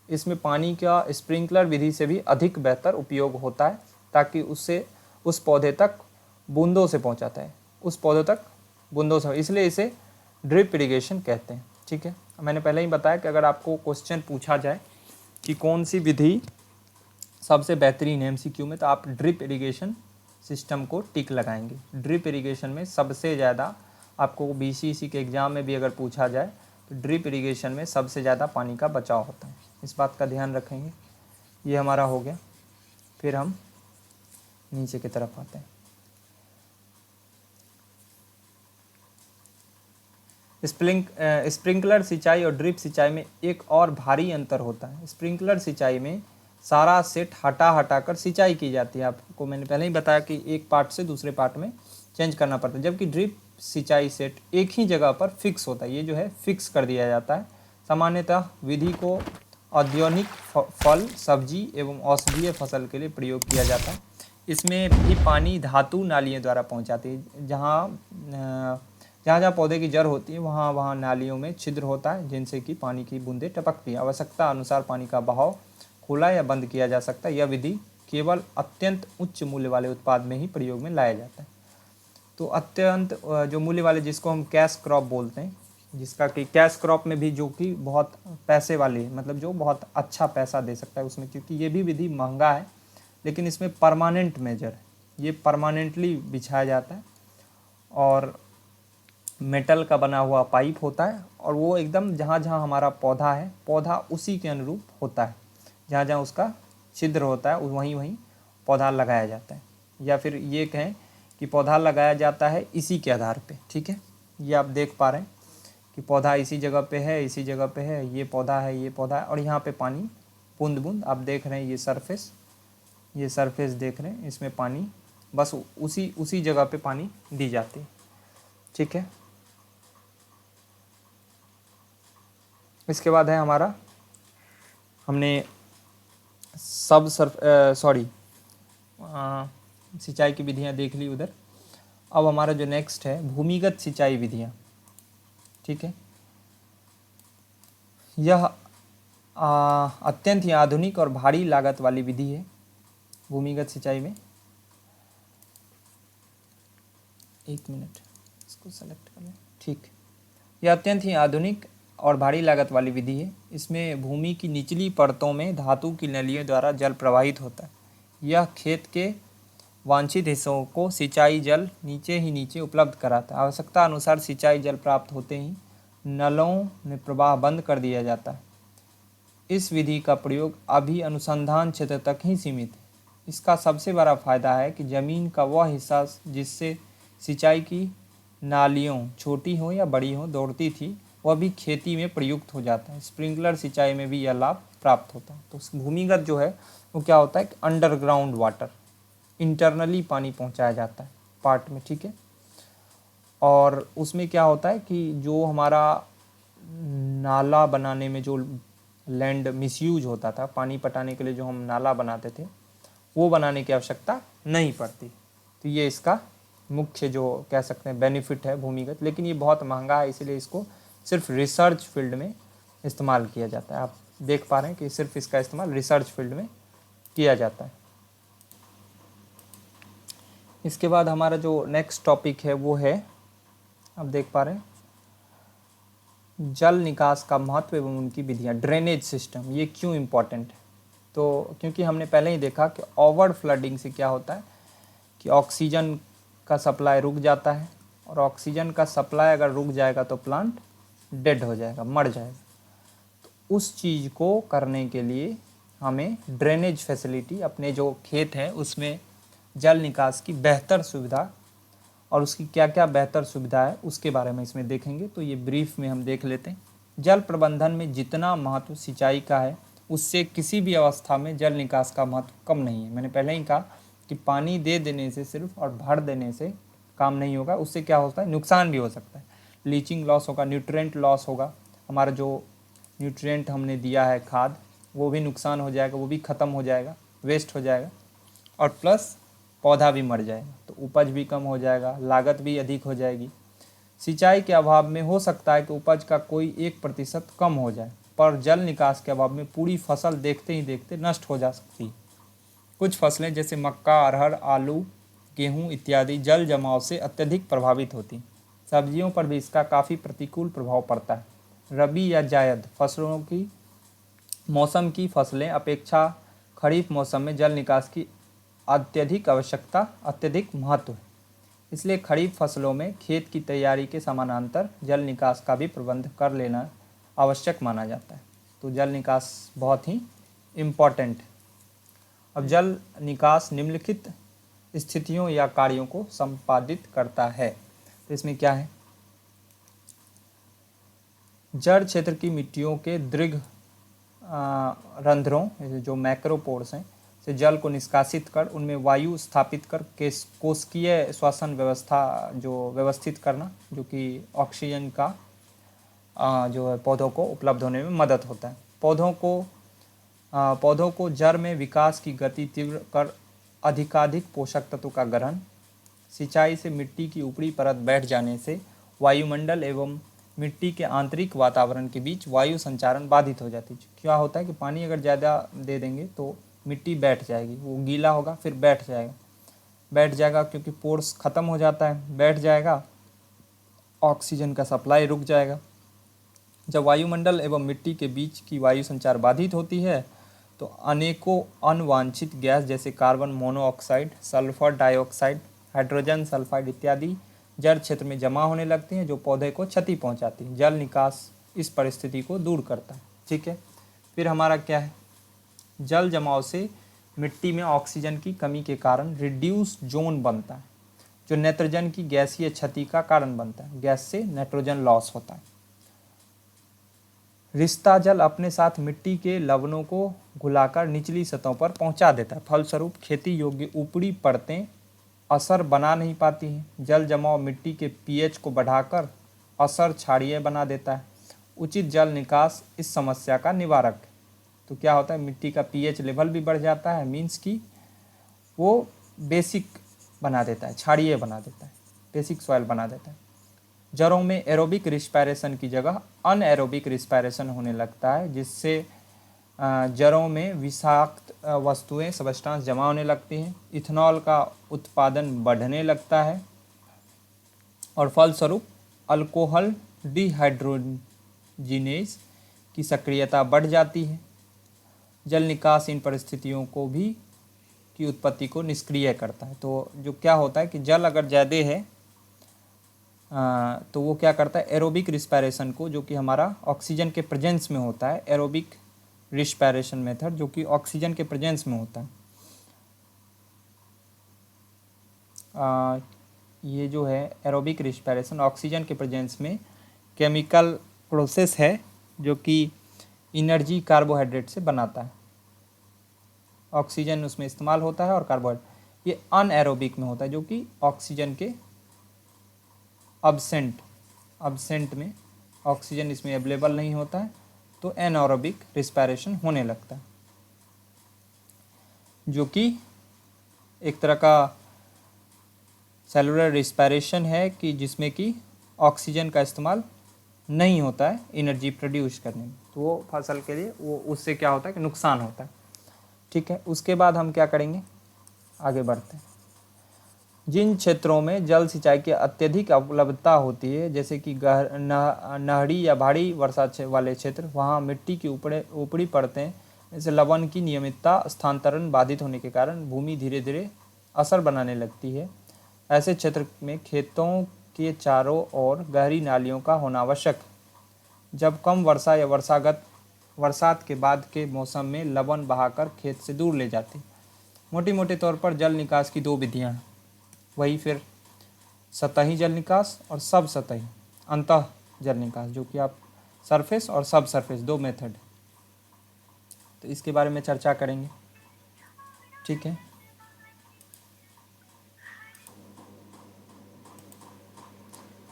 इसमें पानी का स्प्रिंकलर विधि से भी अधिक बेहतर उपयोग होता है, ताकि उससे उस पौधे तक बूंदों से पहुंचाता है, उस पौधों तक बूंदों से, इसलिए इसे ड्रिप इरिगेशन कहते हैं। ठीक है, मैंने पहले ही बताया कि अगर आपको क्वेश्चन पूछा जाए कि कौन सी विधि सबसे बेहतरीन है MCQ में, तो आप ड्रिप इरिगेशन सिस्टम को टिक लगाएंगे। ड्रिप इरिगेशन में सबसे ज़्यादा, आपको BCEC के एग्ज़ाम में भी अगर पूछा जाए तो ड्रिप इरिगेशन में सबसे ज़्यादा पानी का बचाव होता है, इस बात का ध्यान रखेंगे। ये हमारा हो गया। फिर हम नीचे की तरफ आते हैं। स्प्रिंकलर सिंचाई और ड्रिप सिंचाई में एक और भारी अंतर होता है। स्प्रिंकलर सिंचाई में सारा सेट हटा कर सिंचाई की जाती है। आपको मैंने पहले ही बताया कि एक पार्ट से दूसरे पार्ट में चेंज करना पड़ता है, जबकि ड्रिप सिंचाई सेट एक ही जगह पर फिक्स होता है। ये जो है फिक्स कर दिया जाता है। सामान्यतः विधि को औद्योगिक फल, सब्जी एवं औषधीय फसल के लिए प्रयोग किया जाता है। इसमें भी पानी धातु नालियों द्वारा पहुँचाती है। जहाँ पौधे की जड़ होती है वहाँ नालियों में छिद्र होता है, जिनसे कि पानी की बूंदें टपकती हैं। आवश्यकता अनुसार पानी का बहाव खुला या बंद किया जा सकता है। यह विधि केवल अत्यंत उच्च मूल्य वाले उत्पाद में ही प्रयोग में लाया जाता है। तो अत्यंत जो मूल्य वाले, जिसको हम कैश क्रॉप बोलते हैं, जिसका कि कैश क्रॉप में भी जो कि बहुत पैसे वाली, मतलब जो बहुत अच्छा पैसा दे सकता है उसमें, क्योंकि ये भी विधि महंगा है, लेकिन इसमें परमानेंट मेजर है, ये परमानेंटली बिछाया जाता है और मेटल का बना हुआ पाइप होता है, और वो एकदम जहाँ जहाँ हमारा पौधा है, पौधा उसी के अनुरूप होता है। जहाँ जहाँ उसका छिद्र होता है वहीं पौधा लगाया जाता है, या फिर ये कहें कि पौधा लगाया जाता है इसी के आधार पे। ठीक है, ये आप देख पा रहे हैं कि पौधा इसी जगह पे है, इसी जगह पे है, ये पौधा है, ये पौधा है, और यहाँ पे पानी बूंद बूंद आप देख रहे हैं। ये सरफेस देख रहे हैं, इसमें पानी बस उसी जगह पे पानी दी जाती है। ठीक है, इसके बाद है हमारा, हमने सिंचाई की विधियां देख ली उधर। अब हमारा जो नेक्स्ट है भूमिगत सिंचाई विधियां। ठीक है, यह अत्यंत ही आधुनिक और भारी लागत वाली विधि है भूमिगत सिंचाई में। एक मिनट, इसको सेलेक्ट कर लें। ठीक, यह अत्यंत ही आधुनिक और भारी लागत वाली विधि है। इसमें भूमि की निचली परतों में धातु की नलियों द्वारा जल प्रवाहित होता है। यह खेत के वांछित हिस्सों को सिंचाई जल नीचे ही नीचे उपलब्ध कराता है। आवश्यकता अनुसार सिंचाई जल प्राप्त होते ही नलों में प्रवाह बंद कर दिया जाता है। इस विधि का प्रयोग अभी अनुसंधान क्षेत्र तक ही सीमित है। इसका सबसे बड़ा फायदा है कि जमीन का वह हिस्सा जिससे सिंचाई की नालियों छोटी हो या बड़ी हो दौड़ती थी, वह भी खेती में प्रयुक्त हो जाता है। स्प्रिंकलर सिंचाई में भी यह लाभ प्राप्त होता है। तो भूमिगत जो है वो क्या होता है कि अंडरग्राउंड वाटर, इंटरनली पानी पहुंचाया जाता है पार्ट में। ठीक है, और उसमें क्या होता है कि जो हमारा नाला बनाने में जो लैंड मिसयूज होता था, पानी पटाने के लिए जो हम नाला बनाते थे, वो बनाने की आवश्यकता नहीं पड़ती। तो ये इसका मुख्य जो कह सकते हैं बेनिफिट है भूमिगत। लेकिन ये बहुत महंगा है, इसीलिए इसको सिर्फ रिसर्च फील्ड में इस्तेमाल किया जाता है। आप देख पा रहे हैं कि सिर्फ इसका इस्तेमाल रिसर्च फील्ड में किया जाता है। इसके बाद हमारा जो नेक्स्ट टॉपिक है वो है, अब देख पा रहे हैं, जल निकास का महत्व एवं उनकी विधियाँ। ड्रेनेज सिस्टम ये क्यों इम्पॉर्टेंट है? तो क्योंकि हमने पहले ही देखा कि ओवर फ्लडिंग से क्या होता है कि ऑक्सीजन का सप्लाई रुक जाता है, और ऑक्सीजन का सप्लाई अगर रुक जाएगा तो प्लांट डेड हो जाएगा, मर जाएगा। तो उस चीज़ को करने के लिए हमें ड्रेनेज फैसिलिटी, अपने जो खेत हैं उसमें जल निकास की बेहतर सुविधा और उसकी क्या क्या बेहतर सुविधा है उसके बारे में इसमें देखेंगे। तो ये ब्रीफ में हम देख लेते हैं। जल प्रबंधन में जितना महत्व सिंचाई का है, उससे किसी भी अवस्था में जल निकास का महत्व कम नहीं है। मैंने पहले ही कहा कि पानी दे देने से सिर्फ और भर देने से काम नहीं होगा, उससे क्या होता है, नुकसान भी हो सकता है। लीचिंग लॉस होगा, न्यूट्रिएंट लॉस होगा, हमारा जो न्यूट्रिएंट हमने दिया है खाद, वो भी नुकसान हो जाएगा, वो भी ख़त्म हो जाएगा, वेस्ट हो जाएगा, और प्लस पौधा भी मर जाएगा, तो उपज भी कम हो जाएगा, लागत भी अधिक हो जाएगी। सिंचाई के अभाव में हो सकता है कि उपज का कोई 1% कम हो जाए, पर जल निकास के अभाव में पूरी फसल देखते ही देखते नष्ट हो जा सकती है। कुछ फसलें जैसे मक्का, अरहर, आलू, गेहूं इत्यादि जल जमाव से अत्यधिक प्रभावित होती। सब्जियों पर भी इसका काफ़ी प्रतिकूल प्रभाव पड़ता है। रबी या जायद फसलों की मौसम की फसलें अपेक्षा खरीफ मौसम में जल निकास की अत्यधिक आवश्यकता, अत्यधिक महत्व है। इसलिए खरीफ फसलों में खेत की तैयारी के समानांतर जल निकास का भी प्रबंध कर लेना आवश्यक माना जाता है। तो जल निकास बहुत ही इम्पॉर्टेंट है। अब जल निकास निम्नलिखित स्थितियों या कार्यों को संपादित करता है। तो इसमें क्या है, जड़ क्षेत्र की मिट्टियों के दीर्घ रंध्रों, जो मैक्रोपोर्स हैं, से जल को निष्कासित कर उनमें वायु स्थापित कर कोशिकीय श्वसन व्यवस्था जो व्यवस्थित करना, जो कि ऑक्सीजन का जो है पौधों को उपलब्ध होने में मदद होता है। पौधों को जड़ में विकास की गति तीव्र कर अधिकाधिक पोषक तत्व का ग्रहण। सिंचाई से मिट्टी की ऊपरी परत बैठ जाने से वायुमंडल एवं मिट्टी के आंतरिक वातावरण के बीच वायु संचारण बाधित हो जाती है। क्या होता है कि पानी अगर ज़्यादा दे देंगे तो मिट्टी बैठ जाएगी, वो गीला होगा फिर बैठ जाएगा क्योंकि पोर्स ख़त्म हो जाता है, बैठ जाएगा, ऑक्सीजन का सप्लाई रुक जाएगा। जब वायुमंडल एवं मिट्टी के बीच की वायु संचार बाधित होती है तो अनेकों अनवांछित गैस जैसे carbon monoxide, sulphur dioxide, hydrogen sulphide इत्यादि जल क्षेत्र में जमा होने लगती हैं, जो पौधे को क्षति पहुंचाती है। जल निकास इस परिस्थिति को दूर करता है। ठीक है, फिर हमारा क्या है, जल जमाव से मिट्टी में ऑक्सीजन की कमी के कारण रिड्यूस जोन बनता है, जो नाइट्रोजन की गैसीय क्षति का कारण बनता है। गैस से नाइट्रोजन लॉस होता है। रिश्ता जल अपने साथ मिट्टी के लवणों को घुलाकर निचली सतहों पर पहुंचा देता है। फलस्वरूप खेती योग्य ऊपरी परतें असर बना नहीं पाती हैं। जल जमाव मिट्टी के पीएच को बढ़ाकर असर क्षारीय बना देता है। उचित जल निकास इस समस्या का निवारक है। तो क्या होता है, मिट्टी का पीएच लेवल भी बढ़ जाता है, मीन्स कि वो बेसिक बना देता है, क्षारीय बना देता है, बेसिक सॉइल बना देता है। जड़ों में एरोबिक रिस्पायरेशन की जगह अनएरोबिक रिस्पायरेशन होने लगता है, जिससे जड़ों में विषाक्त वस्तुएं सबस्टांस जमा होने लगती हैं। इथेनॉल का उत्पादन बढ़ने लगता है और फलस्वरूप अल्कोहल डिहाइड्रोजिनेज की सक्रियता बढ़ जाती है। जल निकास इन परिस्थितियों को भी की उत्पत्ति को निष्क्रिय करता है। तो जो क्या होता है कि जल अगर ज़्यादा है तो वो क्या करता है, एरोबिक रिस्पायरेशन को, जो कि हमारा ऑक्सीजन के प्रेजेंस में होता है, एरोबिक रिस्पायरेशन मेथड जो कि ऑक्सीजन के प्रेजेंस में होता है, ये जो है एरोबिक रिस्पायरेशन ऑक्सीजन के प्रेजेंस में केमिकल प्रोसेस है जो कि एनर्जी कार्बोहाइड्रेट से बनाता है। ऑक्सीजन उसमें इस्तेमाल होता है और कार्बोहाइड्रेट। ये अनएरोबिक में होता है जो कि ऑक्सीजन के अब्सेंट में ऑक्सीजन इसमें अवेलेबल नहीं होता है, तो एनारोबिक रिस्पायरेशन होने लगता है, जो कि एक तरह का सेलुलर रिस्पायरेशन है कि जिसमें कि ऑक्सीजन का इस्तेमाल नहीं होता है एनर्जी प्रोड्यूस करने में। तो वो फसल के लिए वो उससे क्या होता है कि नुकसान होता है। ठीक है, उसके बाद हम क्या करेंगे, आगे बढ़ते हैं। जिन क्षेत्रों में जल सिंचाई की अत्यधिक उपलब्धता होती है, जैसे कि नहरी या भारी वर्षा वाले क्षेत्र, वहाँ मिट्टी की ऊपरी परतें जैसे लवण की नियमितता स्थानांतरण बाधित होने के कारण भूमि धीरे धीरे असर बनाने लगती है। ऐसे क्षेत्र में खेतों के चारों ओर गहरी नालियों का होना आवश्यक है। जब कम वर्षा या बरसात के बाद के मौसम में लवण बहाकर खेत से दूर ले जाती। मोटे मोटे तौर पर जल निकास की दो विधियां हैं, वही फिर सतही जल निकास और सब सतही अंतः जल निकास, जो कि आप सरफेस और सब सरफेस दो मेथड, तो इसके बारे में चर्चा करेंगे। ठीक है,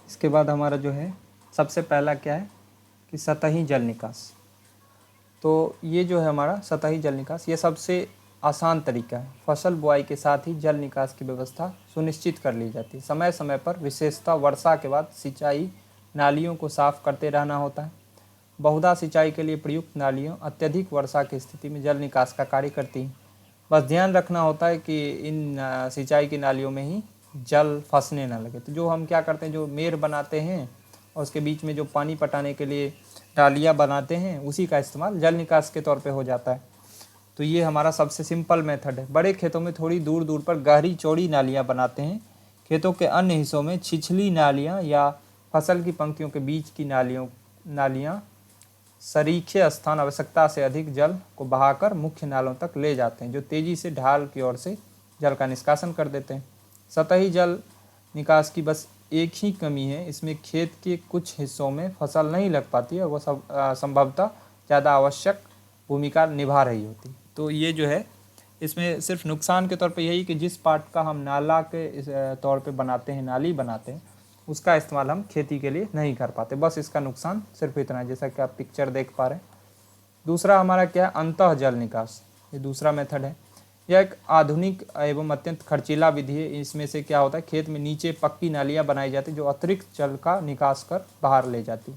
इसके बाद हमारा जो है सबसे पहला क्या है कि सतही जल निकास। तो ये जो है हमारा सतही जल निकास, ये सबसे आसान तरीका है। फसल बुआई के साथ ही जल निकास की व्यवस्था सुनिश्चित कर ली जाती है। समय समय पर विशेषतः वर्षा के बाद सिंचाई नालियों को साफ करते रहना होता है। बहुधा सिंचाई के लिए प्रयुक्त नालियों अत्यधिक वर्षा की स्थिति में जल निकास का कार्य करती हैं। बस ध्यान रखना होता है कि इन सिंचाई की नालियों में ही जल फंसने ना लगे। तो जो हम क्या करते हैं, जो मेर बनाते हैं और उसके बीच में जो पानी पटाने के लिए नालियाँ बनाते हैं, उसी का इस्तेमाल जल निकास के तौर पे हो जाता है। तो ये हमारा सबसे सिंपल मेथड है। बड़े खेतों में थोड़ी दूर दूर पर गहरी चौड़ी नालियाँ बनाते हैं। खेतों के अन्य हिस्सों में छिछली नालियाँ या फसल की पंक्तियों के बीच की नालियाँ सरीखे स्थान आवश्यकता से अधिक जल को बहाकर मुख्य नालों तक ले जाते हैं, जो तेजी से ढाल की ओर से जल का निष्कासन कर देते हैं। सतही जल निकास की बस एक ही कमी है, इसमें खेत के कुछ हिस्सों में फसल नहीं लग पाती है, वो सब संभवतः ज़्यादा आवश्यक भूमिका निभा रही होती। तो ये जो है इसमें सिर्फ नुकसान के तौर पे यही कि जिस पार्ट का हम नाला के तौर पे बनाते हैं, नाली बनाते हैं, उसका इस्तेमाल हम खेती के लिए नहीं कर पाते। बस इसका नुकसान सिर्फ इतना है, जैसा कि आप पिक्चर देख पा रहे हैं। दूसरा हमारा क्या है, अंतः जल निकास। ये दूसरा मेथड है। यह एक आधुनिक एवं अत्यंत खर्चीला विधि है। इसमें से क्या होता है, खेत में नीचे पक्की नालियाँ बनाई जाती जो अतिरिक्त जल का निकास कर बाहर ले जाती।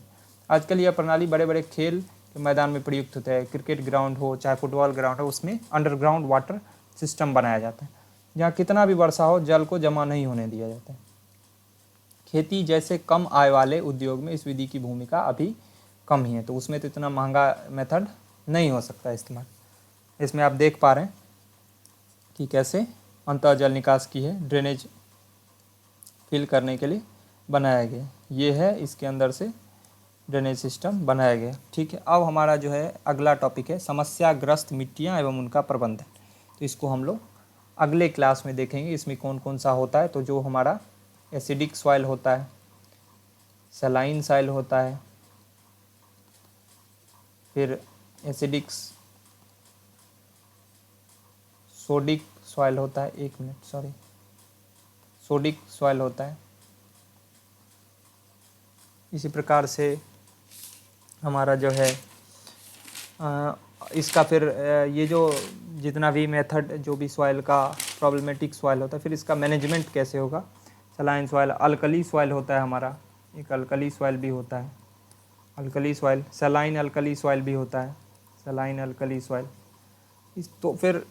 आजकल यह प्रणाली बड़े बड़े खेल के मैदान में प्रयुक्त होता है। क्रिकेट ग्राउंड हो चाहे फुटबॉल ग्राउंड हो, उसमें अंडरग्राउंड वाटर सिस्टम बनाया जाता है, जहाँ कितना भी वर्षा हो जल को जमा नहीं होने दिया जाता है। खेती जैसे कम आय वाले उद्योग में इस विधि की भूमिका अभी कम ही है, तो उसमें तो इतना महंगा मेथड नहीं हो सकता इस्तेमाल। इसमें आप देख पा रहे हैं कि कैसे अंतः जल निकास की है, ड्रेनेज फिल करने के लिए बनाया गया। ये है, इसके अंदर से ड्रेनेज सिस्टम बनाया गया। ठीक है, अब हमारा जो है अगला टॉपिक है समस्याग्रस्त मिट्टियाँ एवं उनका प्रबंधन। तो इसको हम लोग अगले क्लास में देखेंगे, इसमें कौन कौन सा होता है। तो जो हमारा एसिडिक सॉइल होता है, सलाइन सॉइल होता है, फिर एसिडिक सोडिक सॉइल होता है, सोडिक सॉइल होता है। इसी प्रकार से हमारा जो है इसका फिर ये जो जितना भी मेथड, जो भी सॉइल का प्रॉब्लमेटिक सॉइल होता है, फिर इसका मैनेजमेंट कैसे होगा। सलाइन सॉइल, अल्कली सॉइल होता है हमारा, एक अल्कली सॉइल भी होता है, alkali soil, saline alkali soil भी होता है, सलाइन अल्कली सॉइल। तो फिर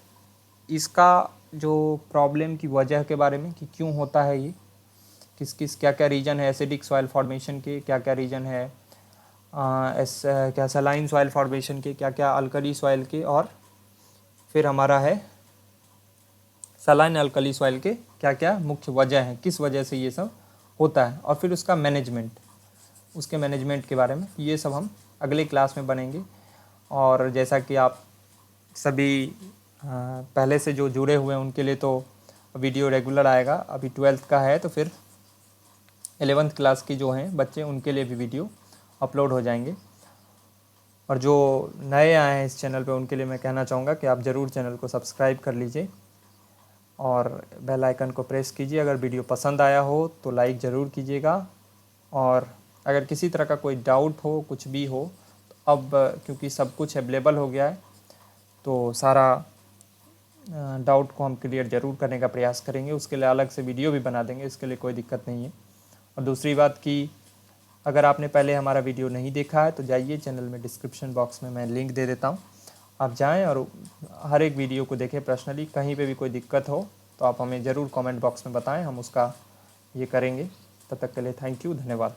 इसका जो प्रॉब्लम की वजह के बारे में कि क्यों होता है ये, किस किस क्या क्या रीजन है एसिडिक सॉइल फॉर्मेशन के, क्या क्या रीजन है क्या सलाइन सॉइल फॉर्मेशन के, क्या क्या अल्कली सॉइल के, और फिर हमारा है सलाइन अल्कली सॉइल के क्या क्या मुख्य वजह हैं, किस वजह से ये सब होता है, और फिर उसका मैनेजमेंट, उसके मैनेजमेंट के बारे में ये सब हम अगले क्लास में बनेंगे। और जैसा कि आप सभी पहले से जो जुड़े हुए हैं उनके लिए तो वीडियो रेगुलर आएगा। अभी 12th का है तो फिर 11th क्लास के जो हैं बच्चे उनके लिए भी वीडियो अपलोड हो जाएंगे। और जो नए आए हैं इस चैनल पे उनके लिए मैं कहना चाहूँगा कि आप ज़रूर चैनल को सब्सक्राइब कर लीजिए और बेल आइकन को प्रेस कीजिए। अगर वीडियो पसंद आया हो तो लाइक ज़रूर कीजिएगा, और अगर किसी तरह का कोई डाउट हो, कुछ भी हो, तो अब क्योंकि सब कुछ अवेलेबल हो गया है तो सारा डाउट को हम क्लियर ज़रूर करने का प्रयास करेंगे। उसके लिए अलग से वीडियो भी बना देंगे, इसके लिए कोई दिक्कत नहीं है। और दूसरी बात कि अगर आपने पहले हमारा वीडियो नहीं देखा है तो जाइए चैनल में, डिस्क्रिप्शन बॉक्स में मैं लिंक दे देता हूँ, आप जाएं और हर एक वीडियो को देखें पर्सनली। कहीं पे भी कोई दिक्कत हो तो आप हमें ज़रूर कमेंट बॉक्स में बताएं, हम उसका ये करेंगे। तब तक के लिए थैंक यू, धन्यवाद।